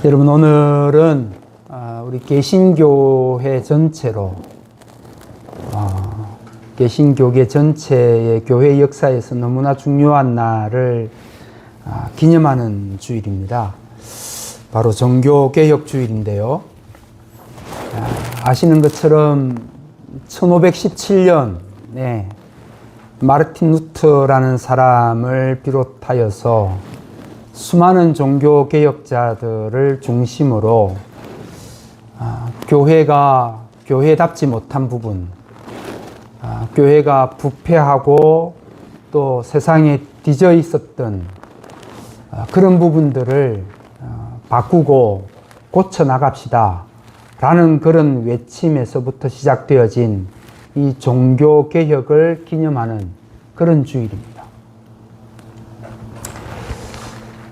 여러분, 오늘은 우리 개신교회 전체로 개신교계 전체의 교회 역사에서 너무나 중요한 날을 기념하는 주일입니다. 바로 종교개혁주일인데요. 아시는 것처럼 1517년에 마르틴 루터라는 사람을 비롯하여서 수많은 종교개혁자들을 중심으로 교회가 교회답지 못한 부분, 교회가 부패하고 또 세상에 뒤져 있었던 그런 부분들을 바꾸고 고쳐나갑시다 라는 그런 외침에서부터 시작되어진 이 종교개혁을 기념하는 그런 주일입니다.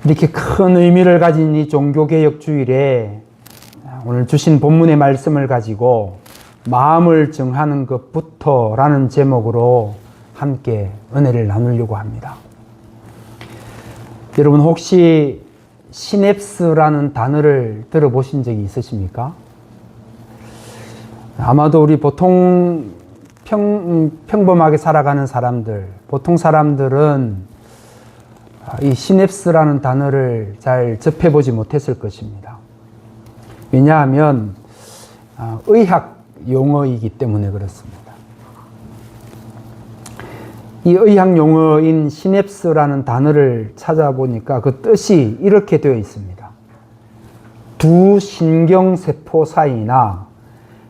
이렇게 큰 의미를 가진 이 종교개혁 주일에 오늘 주신 본문의 말씀을 가지고 마음을 정하는 것부터 라는 제목으로 함께 은혜를 나누려고 합니다. 여러분, 혹시 시냅스라는 단어를 들어보신 적이 있으십니까? 아마도 우리 보통 평범하게 살아가는 사람들, 보통 사람들은 이 시냅스라는 단어를 잘 접해보지 못했을 것입니다. 왜냐하면 의학 용어이기 때문에 그렇습니다. 이 의학 용어인 시냅스라는 단어를 찾아보니까 그 뜻이 이렇게 되어 있습니다. 두 신경세포 사이나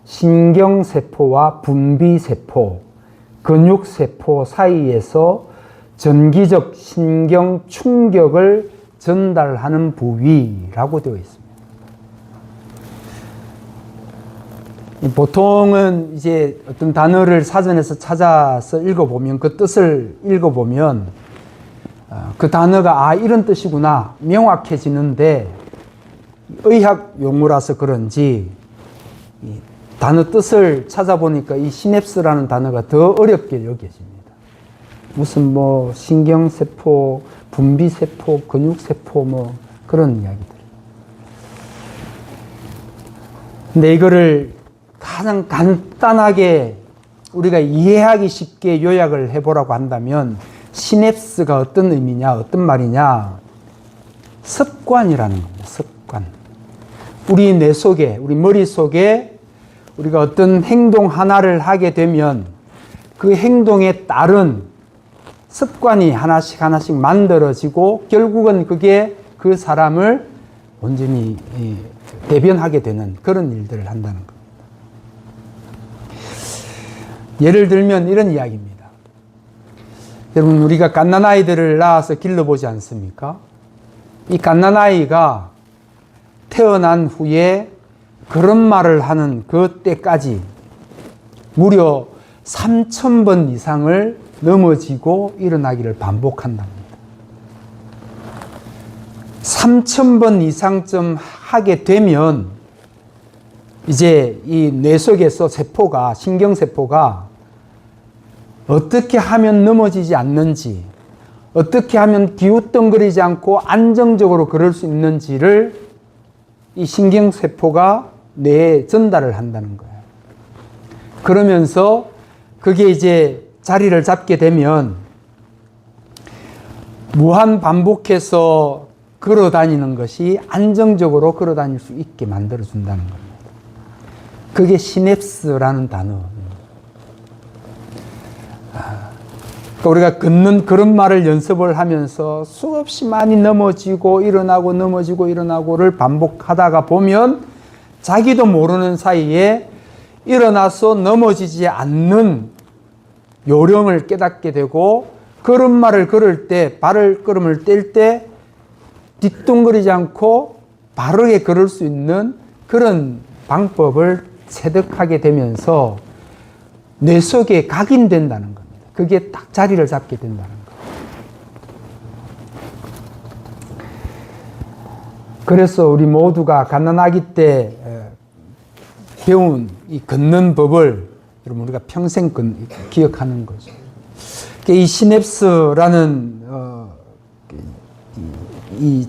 신경세포와 분비세포, 근육세포 사이에서 전기적 신경 충격을 전달하는 부위라고 되어 있습니다. 보통은 이제 어떤 단어를 사전에서 찾아서 읽어보면, 그 뜻을 읽어보면 그 단어가 이런 뜻이구나 명확해지는데, 의학 용어라서 그런지 이 단어 뜻을 찾아보니까 이 시냅스라는 단어가 더 어렵게 여겨집니다. 무슨 신경세포, 분비세포, 근육세포 그런 이야기들. 근데 이거를 가장 간단하게 우리가 이해하기 쉽게 요약을 해보라고 한다면 시냅스가 어떤 의미냐, 어떤 말이냐? 습관이라는 겁니다. 습관. 우리 뇌 속에, 우리 머릿속에 우리가 어떤 행동 하나를 하게 되면 그 행동에 따른 습관이 하나씩 만들어지고 결국은 그게 그 사람을 온전히 대변하게 되는 그런 일들을 한다는 겁니다. 예를 들면 이런 이야기입니다. 여러분, 우리가 갓난아이들을 낳아서 길러보지 않습니까? 이 갓난아이가 태어난 후에 그런 말을 하는 그 때까지 무려 3000번 이상을 넘어지고 일어나기를 반복한답니다. 3000번 이상쯤 하게 되면 이제 이 뇌 속에서 세포가, 신경세포가 어떻게 하면 넘어지지 않는지, 어떻게 하면 기웃덩거리지 않고 안정적으로 걸을 수 있는지를 이 신경세포가 뇌에 전달을 한다는 거예요. 그러면서 그게 이제 자리를 잡게 되면 무한 반복해서 걸어 다니는 것이 안정적으로 걸어 다닐 수 있게 만들어 준다는 겁니다. 그게 시냅스라는 단어입니다. 우리가 걷는 그런 말을 연습을 하면서 수없이 많이 넘어지고 일어나고 넘어지고 일어나고를 반복하다가 보면 자기도 모르는 사이에 일어나서 넘어지지 않는 요령을 깨닫게 되고, 걸음마를 걸을 때, 발걸음을 뗄 때 뒤뚱거리지 않고 바르게 걸을 수 있는 그런 방법을 체득하게 되면서 뇌 속에 각인된다는 겁니다. 그게 딱 자리를 잡게 된다는 거예요. 그래서 우리 모두가 갓난아기 때 배운 이 걷는 법을 여러분 우리가 평생 기억하는 거죠. 이 시냅스라는 이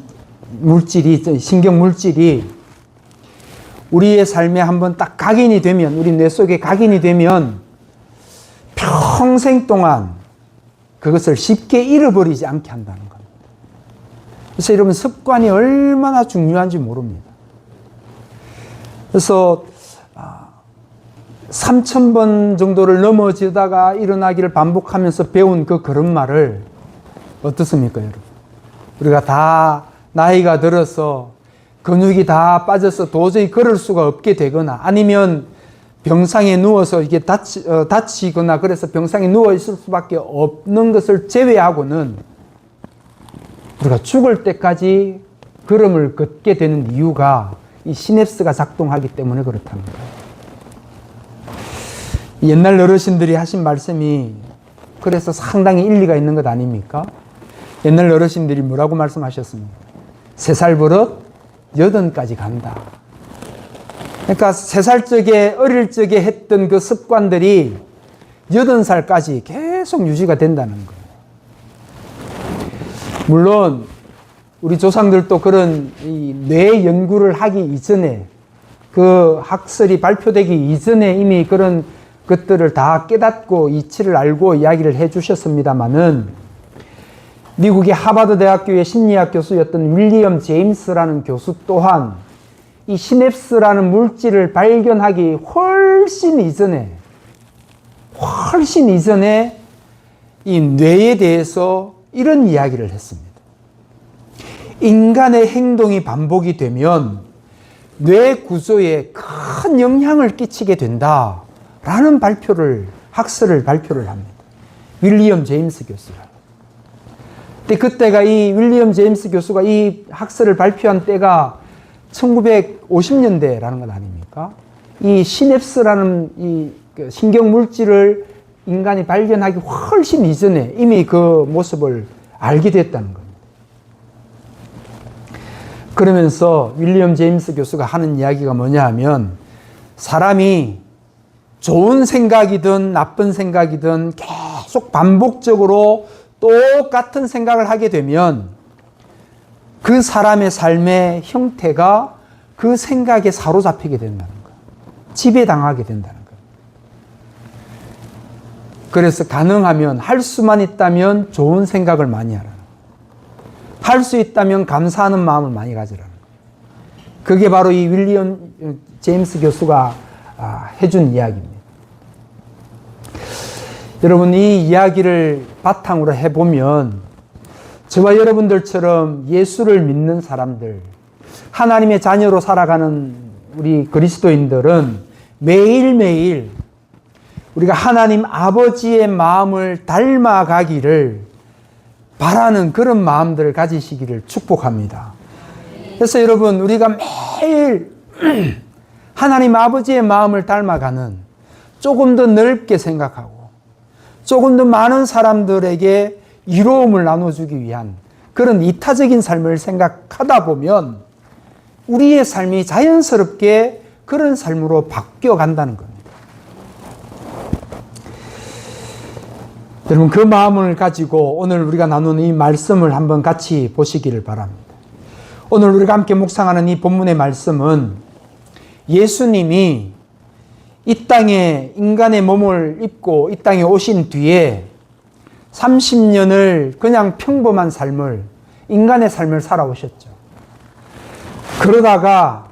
물질이, 신경 물질이 우리의 삶에 한번 딱 각인이 되면, 우리 뇌 속에 각인이 되면 평생 동안 그것을 쉽게 잃어버리지 않게 한다는 겁니다. 그래서 여러분, 습관이 얼마나 중요한지 모릅니다. 그래서 3,000번 정도를 넘어지다가 일어나기를 반복하면서 배운 그 걸음마를 어떻습니까, 여러분? 우리가 다 나이가 들어서 근육이 다 빠져서 도저히 걸을 수가 없게 되거나 아니면 병상에 누워서 이게 다치거나 그래서 병상에 누워 있을 수밖에 없는 것을 제외하고는 우리가 죽을 때까지 걸음을 걷게 되는 이유가 이 시냅스가 작동하기 때문에 그렇다는 거예요. 옛날 어르신들이 하신 말씀이 그래서 상당히 일리가 있는 것 아닙니까? 옛날 어르신들이 뭐라고 말씀하셨습니까? 3살 버릇 8까지 간다. 그러니까 3살 적에, 어릴 적에 했던 그 습관들이 8살까지 계속 유지가 된다는 거예요. 물론 우리 조상들도 그런 이 뇌 연구를 하기 이전에, 그 학설이 발표되기 이전에 이미 그런 것들을 다 깨닫고 이치를 알고 이야기를 해 주셨습니다마는, 미국의 하버드 대학교의 심리학 교수였던 윌리엄 제임스라는 교수 또한 이 시냅스라는 물질을 발견하기 훨씬 이전에 이 뇌에 대해서 이런 이야기를 했습니다. 인간의 행동이 반복이 되면 뇌 구조에 큰 영향을 끼치게 된다라는 학설을 발표를 합니다. 윌리엄 제임스 교수가. 근데 그때가 이 윌리엄 제임스 교수가 이 학설을 발표한 때가 1950년대라는 것 아닙니까? 이 시냅스라는 이 신경 물질을 인간이 발견하기 훨씬 이전에 이미 그 모습을 알게 됐다는 겁니다. 그러면서 윌리엄 제임스 교수가 하는 이야기가 뭐냐 하면, 사람이 좋은 생각이든 나쁜 생각이든 계속 반복적으로 똑같은 생각을 하게 되면 그 사람의 삶의 형태가 그 생각에 사로잡히게 된다는 거예요. 지배당하게 된다는 거예요. 그래서 가능하면 할 수만 있다면 좋은 생각을 많이 하라는 거예요. 할 수 있다면 감사하는 마음을 많이 가지라는 거예요. 그게 바로 이 윌리엄 제임스 교수가 해준 이야기입니다. 여러분, 이 이야기를 바탕으로 해보면 저와 여러분들처럼 예수를 믿는 사람들, 하나님의 자녀로 살아가는 우리 그리스도인들은 매일매일 우리가 하나님 아버지의 마음을 닮아가기를 바라는 그런 마음들을 가지시기를 축복합니다. 그래서 여러분, 우리가 매일 하나님 아버지의 마음을 닮아가는, 조금 더 넓게 생각하고 조금 더 많은 사람들에게 이로움을 나눠주기 위한 그런 이타적인 삶을 생각하다 보면 우리의 삶이 자연스럽게 그런 삶으로 바뀌어 간다는 겁니다. 여러분, 그 마음을 가지고 오늘 우리가 나누는 이 말씀을 한번 같이 보시기를 바랍니다. 오늘 우리가 함께 묵상하는 이 본문의 말씀은 예수님이 이 땅에 인간의 몸을 입고 이 땅에 오신 뒤에 30년을 그냥 평범한 삶을, 인간의 삶을 살아오셨죠. 그러다가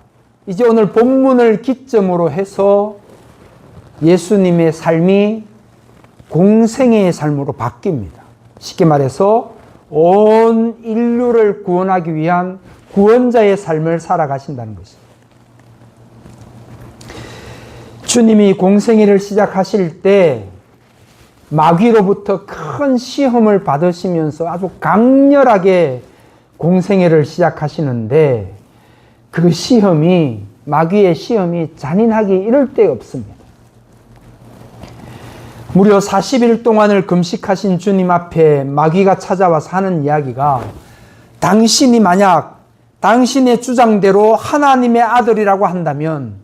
이제 오늘 본문을 기점으로 해서 예수님의 삶이 공생애의 삶으로 바뀝니다. 쉽게 말해서 온 인류를 구원하기 위한 구원자의 삶을 살아가신다는 것입니다. 주님이 공생애를 시작하실 때 마귀로부터 큰 시험을 받으시면서 아주 강렬하게 공생애를 시작하시는데, 그 시험이, 마귀의 시험이 잔인하기 이를 데 없습니다. 무려 40일 동안을 금식하신 주님 앞에 마귀가 찾아와서 하는 이야기가, 당신이 만약 당신의 주장대로 하나님의 아들이라고 한다면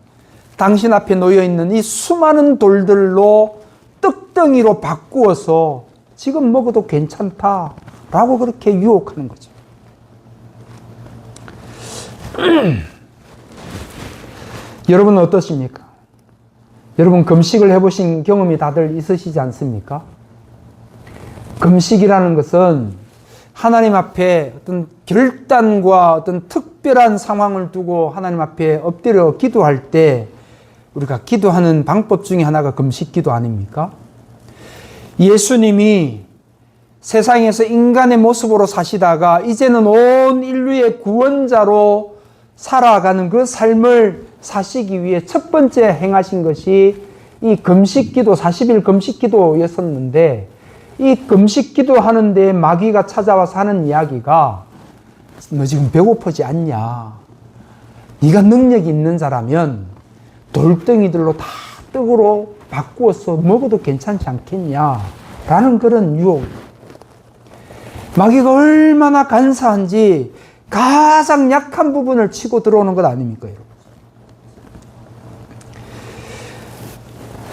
당신 앞에 놓여있는 이 수많은 돌들로 떡덩이로 바꾸어서 지금 먹어도 괜찮다라고 그렇게 유혹하는 거죠. 여러분은 어떠십니까? 여러분 금식을 해보신 경험이 다들 있으시지 않습니까? 금식이라는 것은 하나님 앞에 어떤 결단과 어떤 특별한 상황을 두고 하나님 앞에 엎드려 기도할 때 우리가 기도하는 방법 중에 하나가 금식 기도 아닙니까? 예수님이 세상에서 인간의 모습으로 사시다가 이제는 온 인류의 구원자로 살아가는 그 삶을 사시기 위해 첫 번째 행하신 것이 이 금식기도 40일 금식기도였었는데 이 금식기도 하는데 마귀가 찾아와서 하는 이야기가 너 지금 배고프지 않냐? 네가 능력이 있는 자라면 돌덩이들로 다 떡으로 바꾸어서 먹어도 괜찮지 않겠냐? 라는 그런 유혹. 마귀가 얼마나 간사한지 가장 약한 부분을 치고 들어오는 것 아닙니까, 여러분?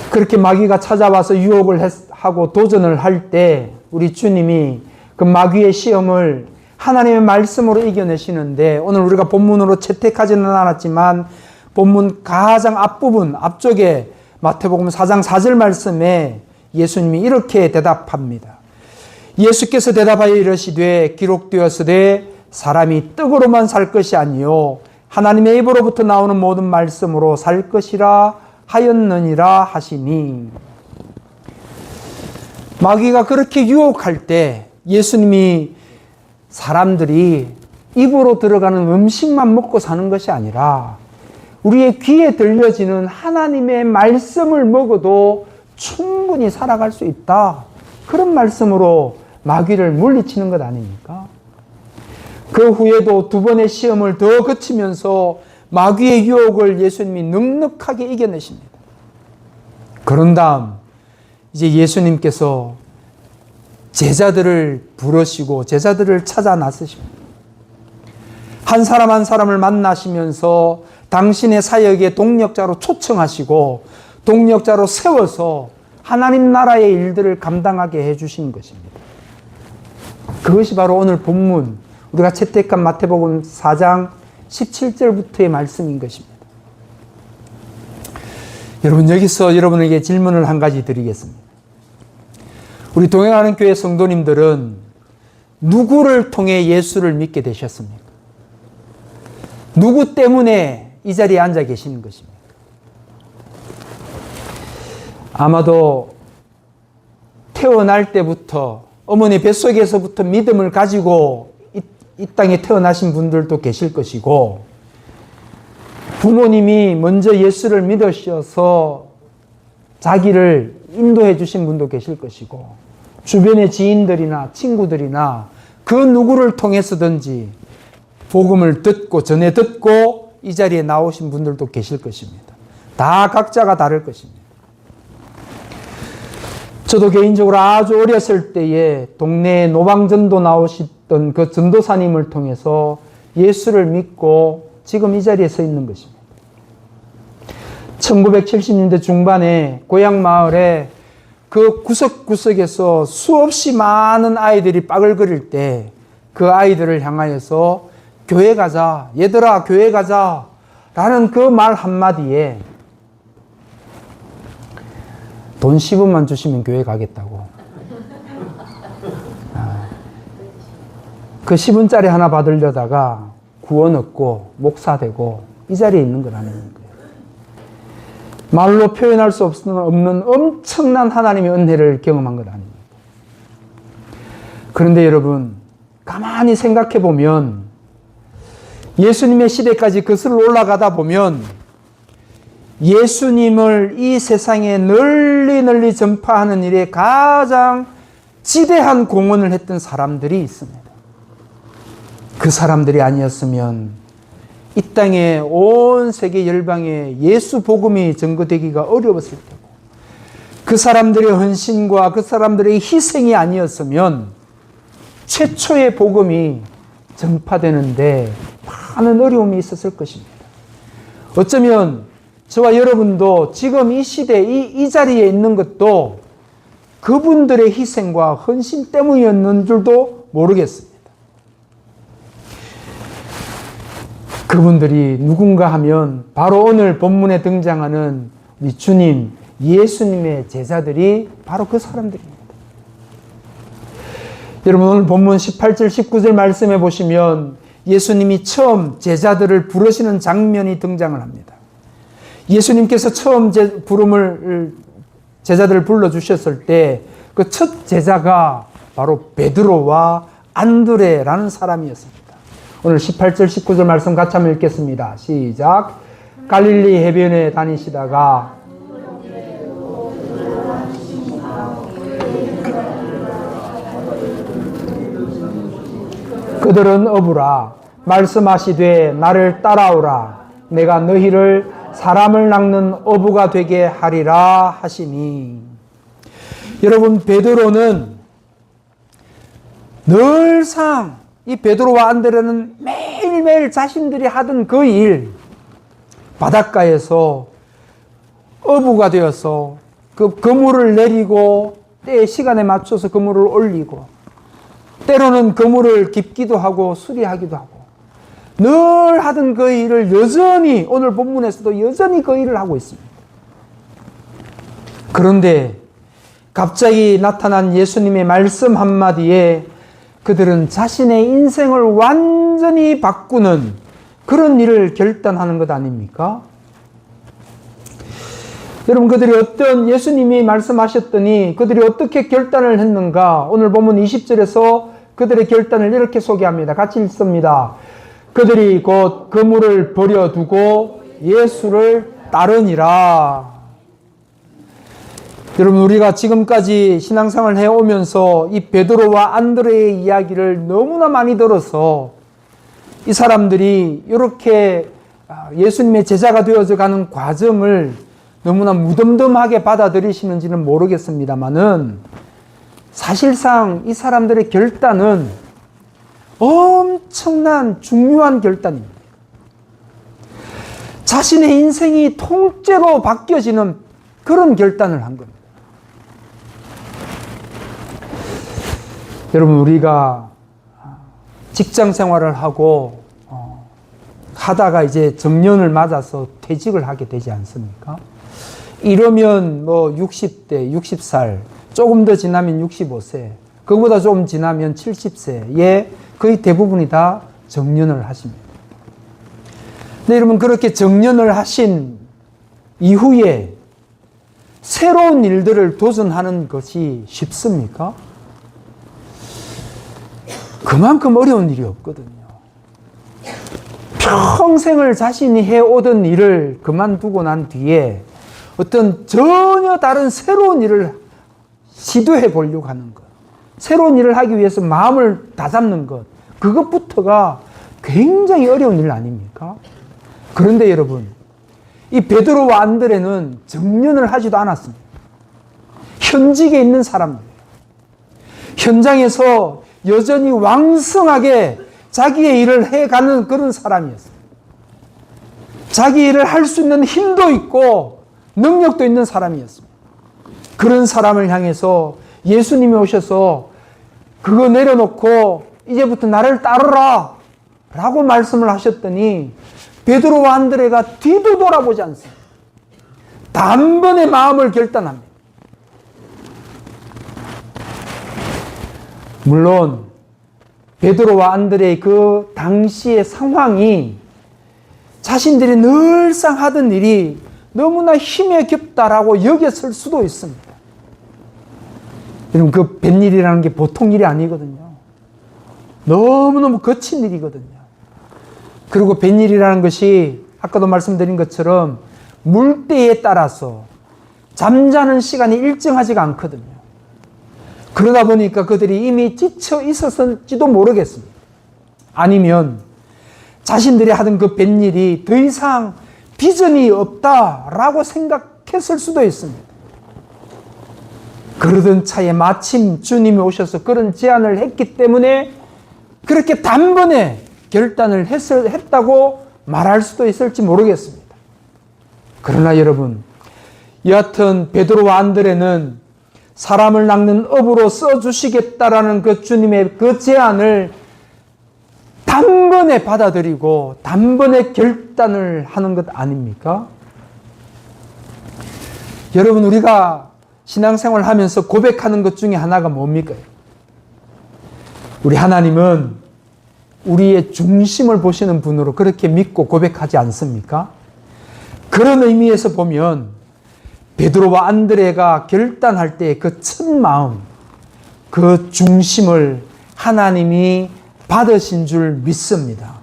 그렇게 마귀가 찾아와서 유혹을 하고 도전을 할 때 우리 주님이 그 마귀의 시험을 하나님의 말씀으로 이겨내시는데 오늘 우리가 본문으로 채택하지는 않았지만 본문 가장 앞부분 앞쪽에 마태복음 4장 4절 말씀에 예수님이 이렇게 대답합니다. 예수께서 대답하여 이르시되 기록되었으되 사람이 떡으로만 살 것이 아니요 하나님의 입으로부터 나오는 모든 말씀으로 살 것이라 하였느니라 하시니. 마귀가 그렇게 유혹할 때 예수님이 사람들이 입으로 들어가는 음식만 먹고 사는 것이 아니라 우리의 귀에 들려지는 하나님의 말씀을 먹어도 충분히 살아갈 수 있다. 그런 말씀으로 마귀를 물리치는 것 아닙니까? 그 후에도 두 번의 시험을 더 거치면서 마귀의 유혹을 예수님이 넉넉하게 이겨내십니다. 그런 다음 이제 예수님께서 제자들을 부르시고 제자들을 찾아 나서십니다. 한 사람 한 사람을 만나시면서 당신의 사역의 동력자로 초청하시고 동력자로 세워서 하나님 나라의 일들을 감당하게 해주신 것입니다. 그것이 바로 오늘 본문 우리가 채택한 마태복음 4장 17절부터의 말씀인 것입니다. 여러분, 여기서 여러분에게 질문을 한 가지 드리겠습니다. 우리 동행하는 교회 성도님들은 누구를 통해 예수를 믿게 되셨습니까? 누구 때문에 이 자리에 앉아 계시는 것입니까? 아마도 태어날 때부터 어머니 뱃속에서부터 믿음을 가지고 이 땅에 태어나신 분들도 계실 것이고 부모님이 먼저 예수를 믿으셔서 자기를 인도해 주신 분도 계실 것이고 주변의 지인들이나 친구들이나 그 누구를 통해서든지 복음을 듣고 전해 듣고 이 자리에 나오신 분들도 계실 것입니다. 다 각자가 다를 것입니다. 저도 개인적으로 아주 어렸을 때에 동네에 노방전도 나오셨던 그 전도사님을 통해서 예수를 믿고 지금 이 자리에 서 있는 것입니다. 1970년대 중반에 고향 마을에 그 구석구석에서 수없이 많은 아이들이 빠글거릴 때 그 아이들을 향하여서 교회 가자, 얘들아 교회 가자 라는 그 말 한마디에 돈 10원만 주시면 교회 가겠다고. 그 10원짜리 하나 받으려다가 구원 얻고 목사 되고 이 자리에 있는 거라는 거예요. 말로 표현할 수 없는 엄청난 하나님의 은혜를 경험한 것 아닙니까? 그런데 여러분, 가만히 생각해 보면 예수님의 시대까지 거슬러 올라가다 보면 예수님을 이 세상에 널리 전파하는 일에 가장 지대한 공헌을 했던 사람들이 있습니다. 그 사람들이 아니었으면 이 땅에 온 세계 열방에 예수 복음이 전거되기가 어려웠을 테고 그 사람들의 헌신과 그 사람들의 희생이 아니었으면 최초의 복음이 전파되는데 많은 어려움이 있었을 것입니다. 어쩌면 저와 여러분도 지금 이 시대, 이 자리에 있는 것도 그분들의 희생과 헌신 때문이었는 줄도 모르겠습니다. 그분들이 누군가 하면 바로 오늘 본문에 등장하는 우리 주님, 예수님의 제자들이 바로 그 사람들입니다. 여러분, 오늘 본문 18절, 19절 말씀해 보시면 예수님이 처음 제자들을 부르시는 장면이 등장을 합니다. 예수님께서 처음 제자들을 불러주셨을 때 그 첫 제자가 바로 베드로와 안드레라는 사람이었습니다. 오늘 18절, 19절 말씀 같이 한번 읽겠습니다. 시작. 갈릴리 해변에 다니시다가 그들은 어부라 말씀하시되 나를 따라오라 내가 너희를 사람을 낚는 어부가 되게 하리라 하시니. 여러분, 베드로는 늘상 이 베드로와 안드레는 매일매일 자신들이 하던 그 일, 바닷가에서 어부가 되어서 그 그물을 내리고 때의 시간에 맞춰서 그물을 올리고 때로는 그물을 깁기도 하고 수리하기도 하고 늘 하던 그 일을 여전히 오늘 본문에서도 여전히 그 일을 하고 있습니다. 그런데 갑자기 나타난 예수님의 말씀 한마디에 그들은 자신의 인생을 완전히 바꾸는 그런 일을 결단하는 것 아닙니까? 여러분, 그들이 예수님이 말씀하셨더니 그들이 어떻게 결단을 했는가? 오늘 보면 20절에서 그들의 결단을 이렇게 소개합니다. 같이 읽습니다. 그들이 곧 그물을 버려두고 예수를 따르니라. 여러분, 우리가 지금까지 신앙생활을 해오면서 이 베드로와 안드레의 이야기를 너무나 많이 들어서 이 사람들이 이렇게 예수님의 제자가 되어져 가는 과정을 너무나 무덤덤하게 받아들이시는지는 모르겠습니다만은 사실상 이 사람들의 결단은 엄청난 중요한 결단입니다. 자신의 인생이 통째로 바뀌어지는 그런 결단을 한 겁니다. 여러분, 우리가 직장 생활을 하고 하다가 이제 정년을 맞아서 퇴직을 하게 되지 않습니까? 이러면 뭐 60대, 60살, 조금 더 지나면 65세, 그거보다 좀 지나면 70세에 거의 대부분이 다 정년을 하십니다. 근데 여러분, 그렇게 정년을 하신 이후에 새로운 일들을 도전하는 것이 쉽습니까? 그만큼 어려운 일이 없거든요. 평생을 자신이 해오던 일을 그만두고 난 뒤에 어떤 전혀 다른 새로운 일을 시도해 보려고 하는 것, 새로운 일을 하기 위해서 마음을 다잡는 것, 그것부터가 굉장히 어려운 일 아닙니까? 그런데 여러분, 이 베드로와 안드레는 정년을 하지도 않았습니다. 현직에 있는 사람들, 현장에서 여전히 왕성하게 자기의 일을 해가는 그런 사람이었어요. 자기 일을 할 수 있는 힘도 있고 능력도 있는 사람이었습니다. 그런 사람을 향해서 예수님이 오셔서 그거 내려놓고 이제부터 나를 따르라 라고 말씀을 하셨더니 베드로와 안드레가 뒤도 돌아보지 않습니다. 단번에 마음을 결단합니다. 물론 베드로와 안드레의 그 당시의 상황이 자신들이 늘상 하던 일이 너무나 힘에 겹다라고 여겼을 수도 있습니다. 여러분, 그 뱃일이라는 게 보통 일이 아니거든요. 너무너무 거친 일이거든요. 그리고 뱃일이라는 것이 아까도 말씀드린 것처럼 물때에 따라서 잠자는 시간이 일정하지가 않거든요. 그러다 보니까 그들이 이미 지쳐 있었을지도 모르겠습니다. 아니면 자신들이 하던 그 뱃일이 더 이상 비전이 없다라고 생각했을 수도 있습니다. 그러던 차에 마침 주님이 오셔서 그런 제안을 했기 때문에 그렇게 단번에 결단을 했다고 말할 수도 있을지 모르겠습니다. 그러나 여러분, 여하튼 베드로와 안드레는 사람을 낚는 업으로 써주시겠다라는 그 주님의 그 제안을 단번에 받아들이고 단번에 결단을 하는 것 아닙니까? 여러분, 우리가 신앙생활을 하면서 고백하는 것 중에 하나가 뭡니까? 우리 하나님은 우리의 중심을 보시는 분으로 그렇게 믿고 고백하지 않습니까? 그런 의미에서 보면 베드로와 안드레가 결단할 때 그 첫 마음, 그 중심을 하나님이 받으신 줄 믿습니다.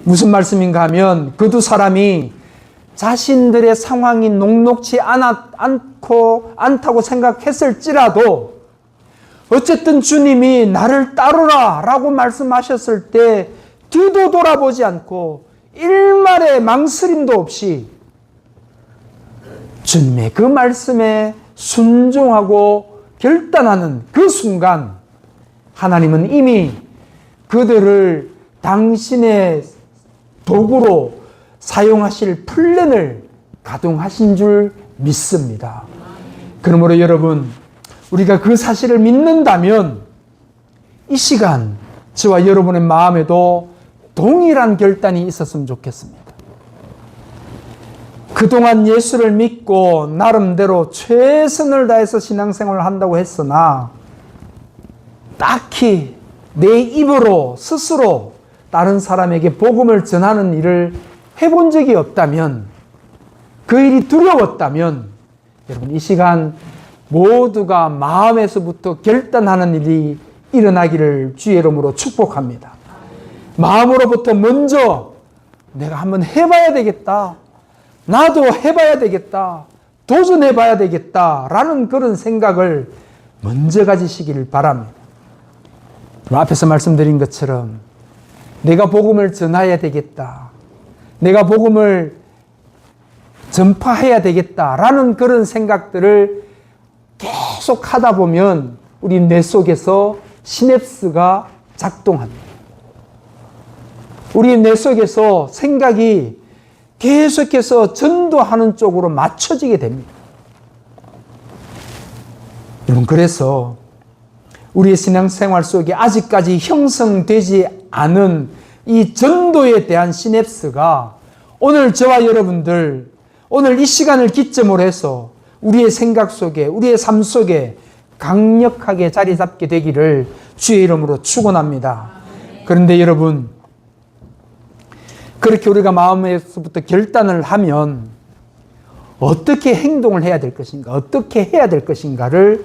무슨 말씀인가 하면 그 두 사람이 자신들의 상황이 녹록지 않다고 생각했을지라도 어쨌든 주님이 나를 따르라 라고 말씀하셨을 때 뒤도 돌아보지 않고 일말의 망설임도 없이 주님의 그 말씀에 순종하고 결단하는 그 순간 하나님은 이미 그들을 당신의 도구로 사용하실 플랜을 가동하신 줄 믿습니다. 그러므로 여러분, 우리가 그 사실을 믿는다면 이 시간 저와 여러분의 마음에도 동일한 결단이 있었으면 좋겠습니다. 그동안 예수를 믿고 나름대로 최선을 다해서 신앙생활을 한다고 했으나 딱히 내 입으로 스스로 다른 사람에게 복음을 전하는 일을 해본 적이 없다면, 그 일이 두려웠다면 여러분, 이 시간 모두가 마음에서부터 결단하는 일이 일어나기를 주의 이름으로 축복합니다. 마음으로부터 먼저 내가 한번 해봐야 되겠다, 나도 해봐야 되겠다, 도전해봐야 되겠다라는 그런 생각을 먼저 가지시기를 바랍니다. 앞에서 말씀드린 것처럼 내가 복음을 전해야 되겠다, 내가 복음을 전파해야 되겠다라는 그런 생각들을 계속 하다 보면 우리 뇌 속에서 시냅스가 작동합니다. 우리 뇌 속에서 생각이 계속해서 전도하는 쪽으로 맞춰지게 됩니다. 여러분, 그래서 우리의 신앙생활 속에 아직까지 형성되지 않은 이 전도에 대한 시냅스가 오늘 저와 여러분들, 오늘 이 시간을 기점으로 해서 우리의 생각 속에, 우리의 삶 속에 강력하게 자리 잡게 되기를 주의 이름으로 축원합니다. 그런데 여러분, 그렇게 우리가 마음에서부터 결단을 하면 어떻게 행동을 해야 될 것인가, 어떻게 해야 될 것인가를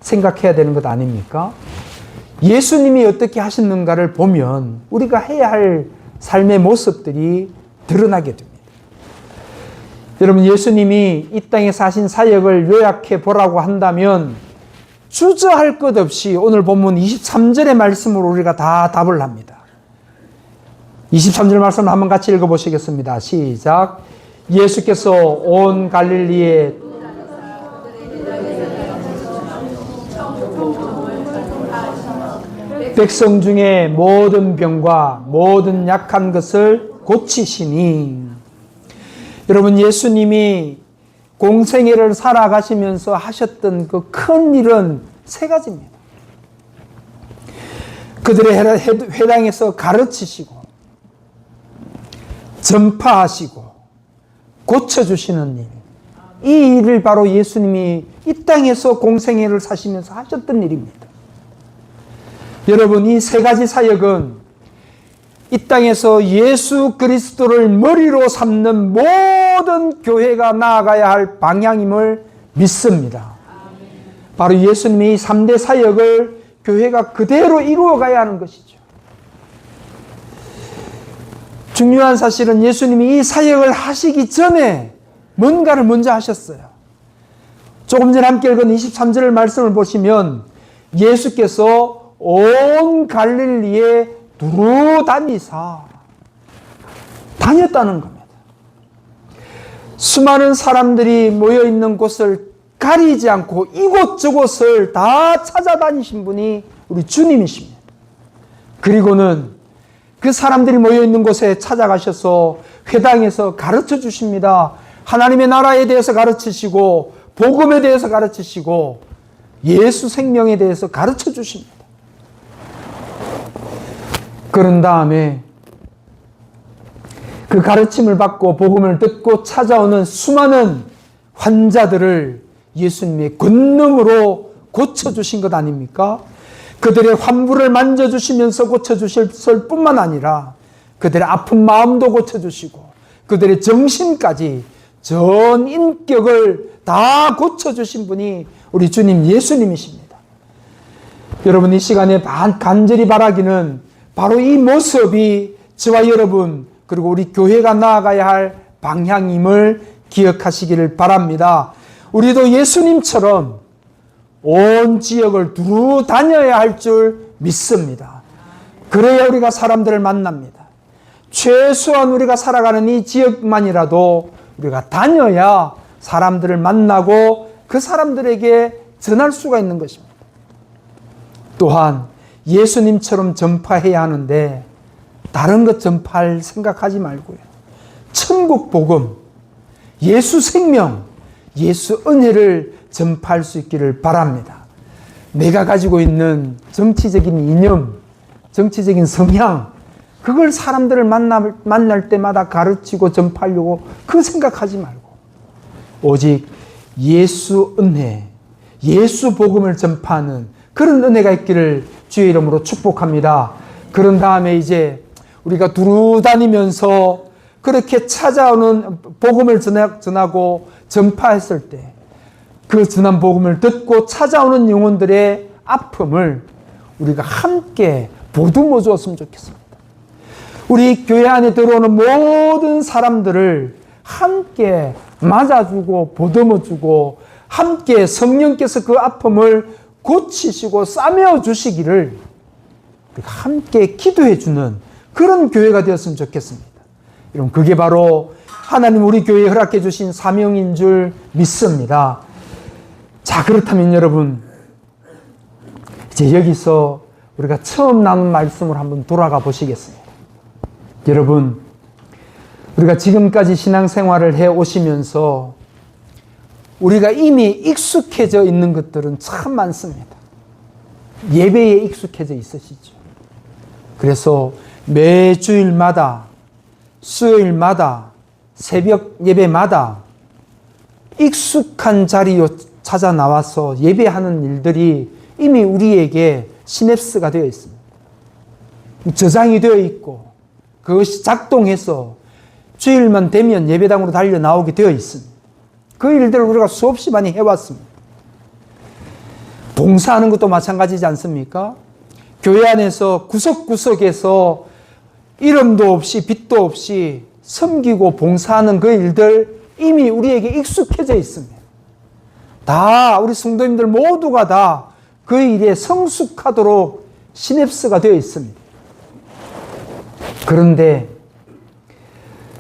생각해야 되는 것 아닙니까? 예수님이 어떻게 하셨는가를 보면 우리가 해야 할 삶의 모습들이 드러나게 됩니다. 여러분, 예수님이 이 땅에서 하신 사역을 요약해 보라고 한다면 주저할 것 없이 오늘 본문 23절의 말씀으로 우리가 다 답을 합니다. 23절 말씀을 한번 같이 읽어보시겠습니다. 시작. 예수께서 온 갈릴리에 백성 중에 모든 병과 모든 약한 것을 고치시니. 여러분, 예수님이 공생애를 살아가시면서 하셨던 그 큰 일은 세 가지입니다. 그들의 회당에서 가르치시고 전파하시고 고쳐주시는 일, 이 일을 바로 예수님이 이 땅에서 공생애를 사시면서 하셨던 일입니다. 여러분, 이 세 가지 사역은 이 땅에서 예수 그리스도를 머리로 삼는 모든 교회가 나아가야 할 방향임을 믿습니다. 바로 예수님이 이 3대 사역을 교회가 그대로 이루어가야 하는 것이죠. 중요한 사실은 예수님이 이 사역을 하시기 전에 뭔가를 먼저 하셨어요. 조금 전에 함께 읽은 23절 말씀을 보시면 예수께서 온 갈릴리에 두루 다니사 다녔다는 겁니다. 수많은 사람들이 모여있는 곳을 가리지 않고 이곳저곳을 다 찾아다니신 분이 우리 주님이십니다. 그리고는 그 사람들이 모여있는 곳에 찾아가셔서 회당에서 가르쳐 주십니다. 하나님의 나라에 대해서 가르치시고 복음에 대해서 가르치시고 예수 생명에 대해서 가르쳐 주십니다. 그런 다음에 그 가르침을 받고 복음을 듣고 찾아오는 수많은 환자들을 예수님의 권능으로 고쳐주신 것 아닙니까? 그들의 환부를 만져주시면서 고쳐주실 뿐만 아니라 그들의 아픈 마음도 고쳐주시고 그들의 정신까지 전 인격을 다 고쳐주신 분이 우리 주님 예수님이십니다. 여러분, 이 시간에 간절히 바라기는 바로 이 모습이 저와 여러분 그리고 우리 교회가 나아가야 할 방향임을 기억하시기를 바랍니다. 우리도 예수님처럼 온 지역을 두루 다녀야 할 줄 믿습니다. 그래야 우리가 사람들을 만납니다. 최소한 우리가 살아가는 이 지역만이라도 우리가 다녀야 사람들을 만나고 그 사람들에게 전할 수가 있는 것입니다. 또한 예수님처럼 전파해야 하는데 다른 것 전파할 생각하지 말고요. 천국 복음, 예수 생명, 예수 은혜를 전파할 수 있기를 바랍니다. 내가 가지고 있는 정치적인 이념, 정치적인 성향, 그걸 사람들을 만날 때마다 가르치고 전파하려고 그 생각하지 말고 오직 예수 은혜, 예수 복음을 전파하는 그런 은혜가 있기를 주의 이름으로 축복합니다. 그런 다음에 이제 우리가 두루 다니면서 그렇게 찾아오는 복음을 전하고 전파했을 때 그 전한 복음을 듣고 찾아오는 영혼들의 아픔을 우리가 함께 보듬어 주었으면 좋겠습니다. 우리 교회 안에 들어오는 모든 사람들을 함께 맞아주고 보듬어주고 함께 성령께서 그 아픔을 고치시고 싸매어 주시기를 함께 기도해주는 그런 교회가 되었으면 좋겠습니다. 여러분, 그게 바로 하나님 우리 교회에 허락해 주신 사명인 줄 믿습니다. 자, 그렇다면 여러분, 이제 여기서 우리가 처음 나눈 말씀을 한번 돌아가 보시겠습니다. 여러분, 우리가 지금까지 신앙생활을 해 오시면서 우리가 이미 익숙해져 있는 것들은 참 많습니다. 예배에 익숙해져 있으시죠. 그래서 매주일마다, 수요일마다, 새벽 예배마다 익숙한 자리에 찾아 나와서 예배하는 일들이 이미 우리에게 시냅스가 되어 있습니다. 저장이 되어 있고 그것이 작동해서 주일만 되면 예배당으로 달려 나오게 되어 있습니다. 그 일들을 우리가 수없이 많이 해왔습니다. 봉사하는 것도 마찬가지지 않습니까? 교회 안에서 구석구석에서 이름도 없이 빛도 없이 섬기고 봉사하는 그 일들 이미 우리에게 익숙해져 있습니다. 다 우리 성도님들 모두가 다 그 일에 성숙하도록 시냅스가 되어 있습니다. 그런데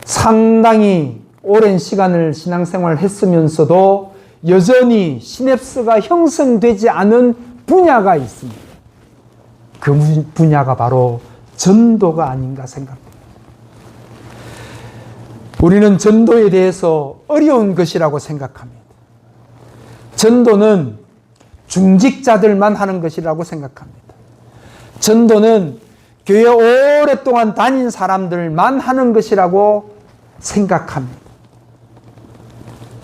상당히 오랜 시간을 신앙생활을 했으면서도 여전히 시냅스가 형성되지 않은 분야가 있습니다. 그 분야가 바로 전도가 아닌가 생각합니다. 우리는 전도에 대해서 어려운 것이라고 생각합니다. 전도는 중직자들만 하는 것이라고 생각합니다. 전도는 교회 오랫동안 다닌 사람들만 하는 것이라고 생각합니다.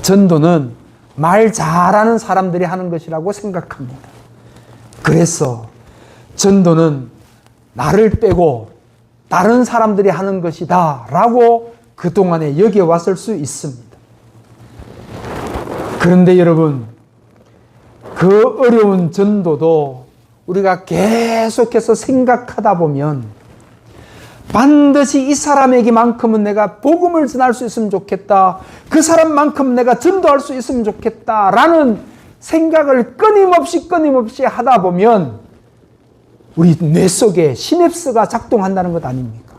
전도는 말 잘하는 사람들이 하는 것이라고 생각합니다. 그래서 전도는 나를 빼고 다른 사람들이 하는 것이다 라고 그동안에 여겨왔을 수 있습니다. 그런데 여러분, 그 어려운 전도도 우리가 계속해서 생각하다 보면 반드시 이 사람에게만큼은 내가 복음을 전할 수 있으면 좋겠다. 그 사람만큼 내가 전도할 수 있으면 좋겠다. 라는 생각을 끊임없이 하다 보면 우리 뇌 속에 시냅스가 작동한다는 것 아닙니까?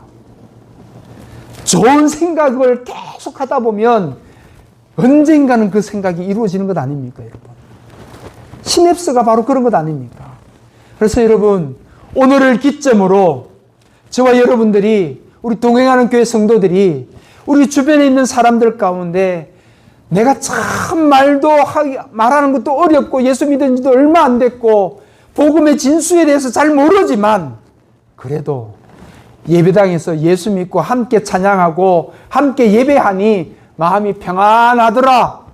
좋은 생각을 계속 하다 보면 언젠가는 그 생각이 이루어지는 것 아닙니까, 여러분? 시냅스가 바로 그런 것 아닙니까? 그래서 여러분, 오늘을 기점으로 저와 여러분들이, 우리 동행하는 교회 성도들이 우리 주변에 있는 사람들 가운데 내가 참 말하는 것도 어렵고 예수 믿은 지도 얼마 안 됐고 복음의 진수에 대해서 잘 모르지만 그래도 예배당에서 예수 믿고 함께 찬양하고 함께 예배하니 마음이 평안하더라.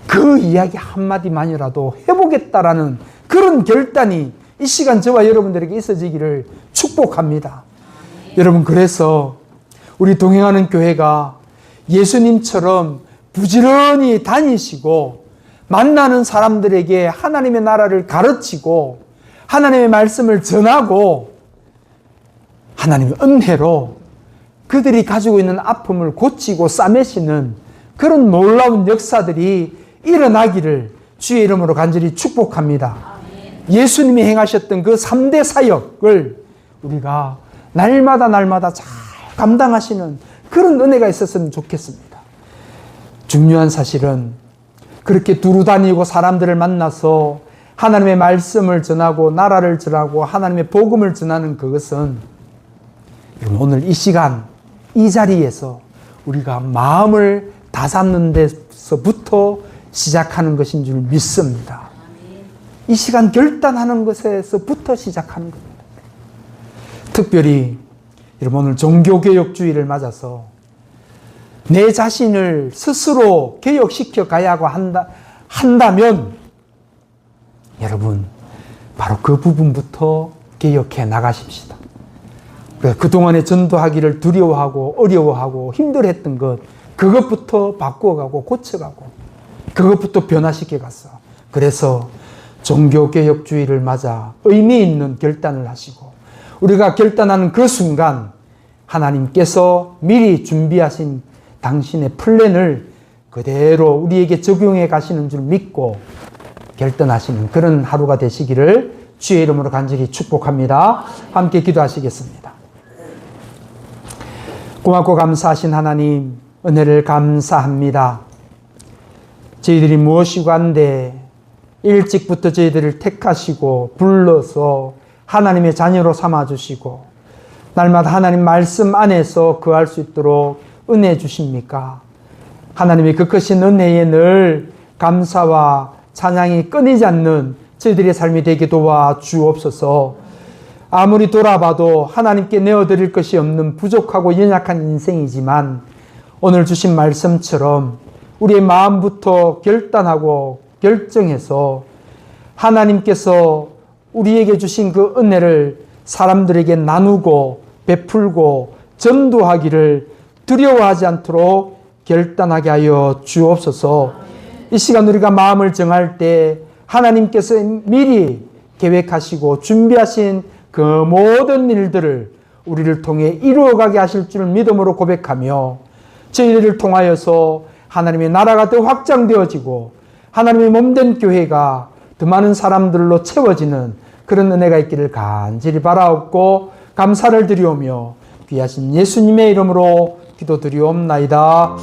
그 이야기 한마디만이라도 해보겠다라는 그런 결단이 이 시간 저와 여러분들에게 있어지기를 축복합니다. 여러분, 그래서 우리 동행하는 교회가 예수님처럼 부지런히 다니시고 만나는 사람들에게 하나님의 나라를 가르치고 하나님의 말씀을 전하고 하나님의 은혜로 그들이 가지고 있는 아픔을 고치고 싸매시는 그런 놀라운 역사들이 일어나기를 주의 이름으로 간절히 축복합니다. 예수님이 행하셨던 그 3대 사역을 우리가 날마다 잘 감당하시는 그런 은혜가 있었으면 좋겠습니다. 중요한 사실은 그렇게 두루다니고 사람들을 만나서 하나님의 말씀을 전하고 나라를 전하고 하나님의 복음을 전하는 그것은 오늘 이 시간 이 자리에서 우리가 마음을 다잡는 데서부터 시작하는 것인 줄 믿습니다. 이 시간 결단하는 것에서부터 시작하는 겁니다. 특별히 여러분, 오늘 종교개혁주의를 맞아서 내 자신을 스스로 개혁시켜 가야 한다면 여러분, 바로 그 부분부터 개혁해 나가십시다. 그동안에 전도하기를 두려워하고 어려워하고 힘들었던 것, 그것부터 바꾸어가고 고쳐가고 그것부터 변화시켜 갔어. 그래서 종교개혁주의를 맞아 의미 있는 결단을 하시고 우리가 결단하는 그 순간 하나님께서 미리 준비하신 당신의 플랜을 그대로 우리에게 적용해 가시는 줄 믿고 결단하시는 그런 하루가 되시기를 주의 이름으로 간절히 축복합니다. 함께 기도하시겠습니다. 고맙고 감사하신 하나님, 은혜를 감사합니다. 저희들이 무엇이고 한데 일찍부터 저희들을 택하시고 불러서 하나님의 자녀로 삼아주시고 날마다 하나님 말씀 안에서 거할 수 있도록 은혜 주십니까? 하나님의 그 크신 은혜에 늘 감사와 찬양이 끊이지 않는 저희들의 삶이 되게 도와 주옵소서. 아무리 돌아봐도 하나님께 내어드릴 것이 없는 부족하고 연약한 인생이지만 오늘 주신 말씀처럼 우리의 마음부터 결단하고 결정해서 하나님께서 우리에게 주신 그 은혜를 사람들에게 나누고 베풀고 전도하기를 두려워하지 않도록 결단하게 하여 주옵소서. 이 시간 우리가 마음을 정할 때 하나님께서 미리 계획하시고 준비하신 그 모든 일들을 우리를 통해 이루어가게 하실 줄 믿음으로 고백하며 저희들을 통하여서 하나님의 나라가 더 확장되어지고 하나님의 몸된 교회가 더 많은 사람들로 채워지는 그런 은혜가 있기를 간절히 바라옵고 감사를 드리오며 귀하신 예수님의 이름으로 기도드리옵나이다.